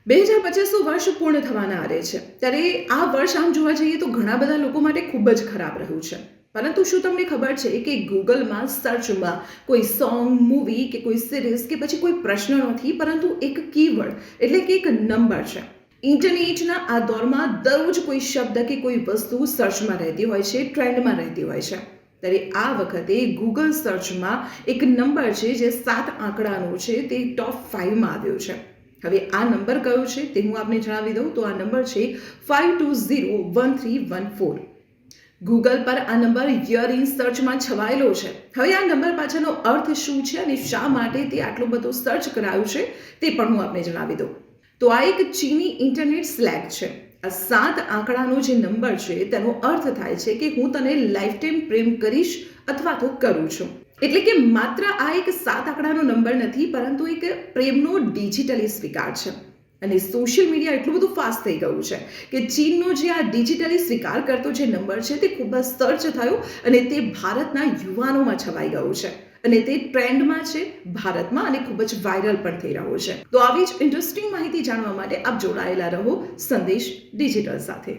2050 વર્ષ પૂર્ણ થવાના આરે છે ત્યારે આ વર્ષ આમ જોવા જઈએ તો ઘણા બધા લોકો માટે ખૂબ જ ખરાબ રહ્યું છે. પરંતુ શું તમને ખબર છે કે ગૂગલમાં સર્ચમાં કોઈ સોંગ, મૂવી કે કોઈ સિરીઝ કે પછી કોઈ પ્રશ્ન નથી, પરંતુ એક કીવર્ડ એટલે કે એક નંબર છે. ઇન્ટરનેટના આ દોરમાં દરરોજ કોઈ શબ્દ કે કોઈ વસ્તુ સર્ચમાં રહેતી હોય છે, ટ્રેન્ડમાં રહેતી હોય છે. ત્યારે આ વખતે ગૂગલ સર્ચમાં એક નંબર છે જે 7 આંકડાનો છે, તે ટોપ 5માં આવ્યો છે. હવે આ નંબર કયો છે તે હું આપને જણાવી દઉં તો આ નંબર છે 52013114. ગૂગલ પર આ નંબર યર ઇન સર્ચમાં છવાયેલો છે. હવે આ નંબર પાછળનો અર્થ શું છે અને શા માટે તે આટલું બધું સર્ચ કરાયું છે તે પણ હું આપને જણાવી દઉં. તો આ એક ચીની ઇન્ટરનેટ સ્લેંગ છે. આ 7 આંકડાનો જે નંબર છે તેનો અર્થ થાય છે કે હું તને લાઈફ ટાઈમ પ્રેમ કરીશ અથવા તો કરું છું. એટલે કે માત્ર આ એક 7 આંકડાનો નંબર નથી, પરંતુ એક પ્રેમનો ડિજિટલી સ્વીકાર છે. અને સોશિયલ મીડિયા એટલું બધું ફાસ્ટ થઈ ગયું છે કે ચીનનો જે આ ડિજિટલી સ્વીકાર કરતો જે નંબર છે તે ખૂબ જ સર્ચ થયો અને તે ભારતના યુવાનોમાં છવાઈ ગયું છે અને તે ટ્રેન્ડમાં છે ભારતમાં અને ખૂબ જ વાયરલ પણ થઈ રહ્યો છે. તો આવી જ ઇન્ટરેસ્ટિંગ માહિતી જાણવા માટે આપ જોડાયેલા રહો સંદેશ ડિજિટલ સાથે.